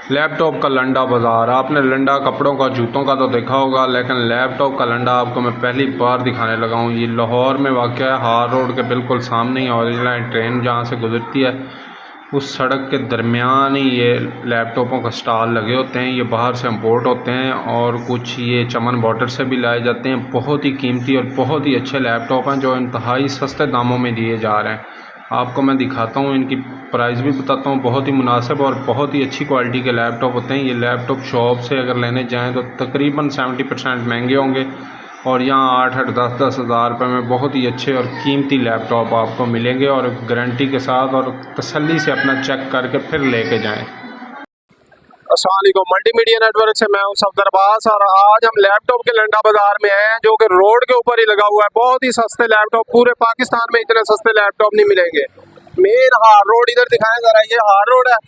Laptop का लंडा बाज़ार। आपने लंडा कपड़ों का, जूतों का तो देखा होगा, लेकिन लैपटॉप का लंडा आपको मैं पहली बार दिखाने लगा हूँ। ये लाहौर में वाक़ है, हार रोड के बिल्कुल सामने ही ऑरिजिनल ट्रेन जहाँ से गुजरती है उस सड़क के दरमियान ही ये लैपटॉपों का स्टॉल लगे होते हैं। ये बाहर से इंपोर्ट होते हैं और कुछ ये चमन बॉर्डर से भी लाए जाते हैं। बहुत ही कीमती और बहुत ही अच्छे लैपटॉप हैं जो इंतहाई सस्ते दामों में दिए जा रहे हैं। आपको मैं दिखाता हूँ, इनकी प्राइस भी बताता हूँ। बहुत ही मुनासिब और बहुत ही अच्छी क्वालिटी के लैपटॉप होते हैं। ये लैपटॉप शॉप से अगर लेने जाएँ तो तकरीबन 70% महंगे होंगे और यहाँ 8-8, 10-10 हज़ार रुपये में बहुत ही अच्छे और कीमती लैपटॉप आपको मिलेंगे और गारंटी के साथ, और तसल्ली से अपना चेक करके फिर लेके जाएं। अस्सलाम वालेकुम, मल्टीमीडिया नेटवर्क से मैं हूं सफदर अब्बास और आज हम लैपटॉप के लंडा बाजार में हैं जो कि रोड के ऊपर ही लगा हुआ है। बहुत ही सस्ते लैपटॉप, पूरे पाकिस्तान में इतने सस्ते लैपटॉप नहीं मिलेंगे। मेन हार रोड इधर दिखाएं जरा, ये हार रोड है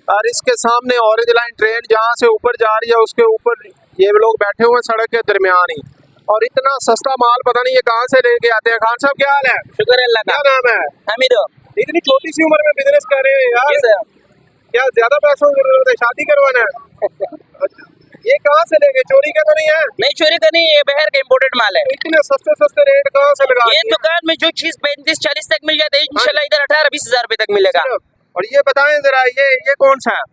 और इसके सामने ऑरेंज लाइन ट्रेन जहाँ से ऊपर जा रही है उसके ऊपर ये लोग बैठे हुए सड़क के दरमियान ही। और इतना सस्ता माल पता नहीं ये कहाँ से लेके आते हैं। खान साहब क्या हाल है? शुक्र अल्लाह का। क्या नाम है? हमीद। इतनी छोटी सी उम्र में बिजनेस कर रहे हैं यार, क्या ज्यादा पैसों की जरूरत है? शादी करवाना है? ये कहाँ से लेंगे? चोरी का तो नहीं है? नहीं, चोरी का नहीं, ये बहर का इम्पोर्टेड माल है। इतने सस्ते सस्ते रेट कहाँ से लगा? ये दुकान में जो चीज 35-40 तक मिल जाता है इंशाल्लाह इधर 18-20 हजार रुपए तक मिलेगा। और ये बताएं जरा, ये कौन सा है?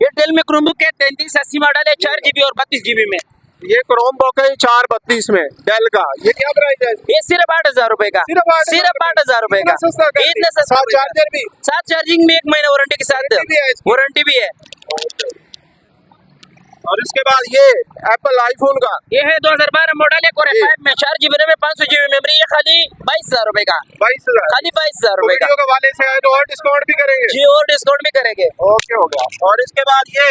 ये डेल में क्रोमबुक है, 3380 मॉडल है, 4GB और 32GB में। ये क्रोमबुक है 432 में डेल का। ये क्या प्राइस है? ये सिर्फ 8,000 रुपए का। सिर्फ 8,000 रुपए का। इतना सस्ता। चार्जर भी साथ चार्जिंग में 1 महीना वारंटी के साथ वारंटी भी है। और इसके बाद ये एप्पल आईफोन का, ये है 2012 मॉडल है, Core i5 में 4GB में 500GB मेमोरी। ये खाली 22,000 रुपए का। 22,000? खाली 22,000 रुपए का। वीडियो के वाले से आए तो और डिस्काउंट भी करेंगे? जी, और डिस्काउंट भी करेंगे। ओके, हो गया। और इसके बाद ये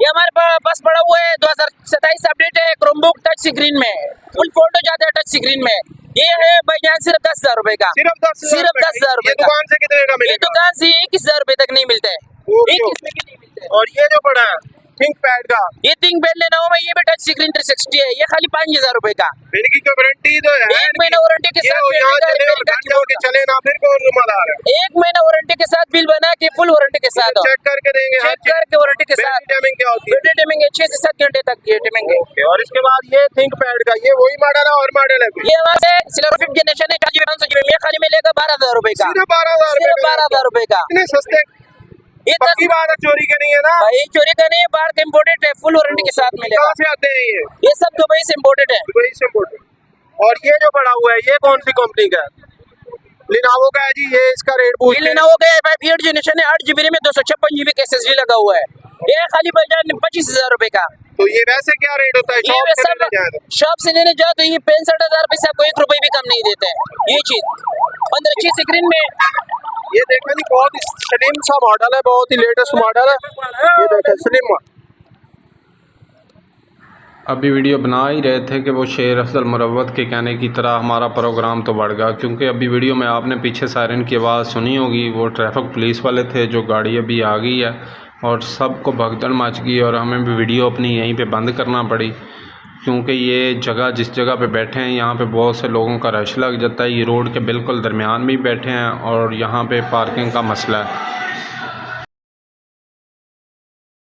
हमारे पास पड़ा हुआ है 2027 अपडेट है, क्रोमबुक टच स्क्रीन में, फुल फोटो जाता है टच स्क्रीन में। ये है भाईजान सिर्फ 10,000 रुपए का। सिर्फ 10,000 रुपए का। दुकान से कितने का मिलेगा? ये दुकान से 21,000 रुपए तक नहीं मिलता है। 21 में नहीं मिलता है। और ये जो पड़ा है थिंक पैड का, ये थिंक पैड लेना हो मैं, ये भी टच स्क्रीन 360 है, ये खाली 5,000 रुपए का। इनकी तो गारंटी तो है, 1 महीना वारंटी के साथ चले ना फिर कौन जिम्मेदार है? 1 महीना वारंटी के साथ बिल बना के फुल वारंटी के साथ चेक करके देंगे, चेक करके वारंटी के साथ। टाइमिंग क्या होती है? बैटरी टाइमिंग 6 से 7 घंटे तक की टाइमिंग है। और इसके बाद ये थिंक पैड का, ये वही मॉडल है और मॉडल है कोई? ये हमारे सिल्वर 5th जनरेशन है, 500GB में खाली मिलेगा 12,000 रुपए का। सिर्फ 12,000 रुपए का। इतने सस्ते? ये पक्की बात है, चोरी के नहीं है ना? भाई चोरी का नहीं है, बाहर का इम्पोर्टेड है, फुल वारंटी के साथ मिलेगा। कहाँ से आते हैं ये सब दुबई से इम्पोर्टेड है। दुबई से इम्पोर्टेड। और ये जो पड़ा हुआ है ये कौन सी कंपनी का है? लिनोवो का है जी। ये इसका रेट पूछ लिनोवो का 8th जनरेशन है, 8GB में 256GB का SSD लगा हुआ है। ये खाली 25,000 रुपए का। तो ये वैसे क्या रेट होता है शॉप से लेने जाओ तो ये 65,000 रुपए से आपको 1 रुपए भी कम नहीं देते हैं। ये चीज 15 स्क्रीन में, ये देखा नहीं, बहुत ही स्लिम सा मॉडल है, बहुत ही लेटेस्ट मॉडल है। ये देखो स्लिम। अभी वीडियो बना ही रहे थे कि वो शेर अफजल मुरव्वत के कहने की तरह हमारा प्रोग्राम तो बढ़ गया, क्योंकि अभी वीडियो में आपने पीछे सायरन की आवाज़ सुनी होगी। वो ट्रैफिक पुलिस वाले थे, जो गाड़ी अभी आ गई है और सबको भगदड़ मच गई और हमें भी वीडियो अपनी यहीं पे बंद करना पड़ी, क्योंकि ये जगह जिस जगह पे बैठे हैं यहाँ पे बहुत से लोगों का रश लग जाता है। ये रोड के बिल्कुल दरमियान में ही बैठे हैं और यहाँ पे पार्किंग का मसला है।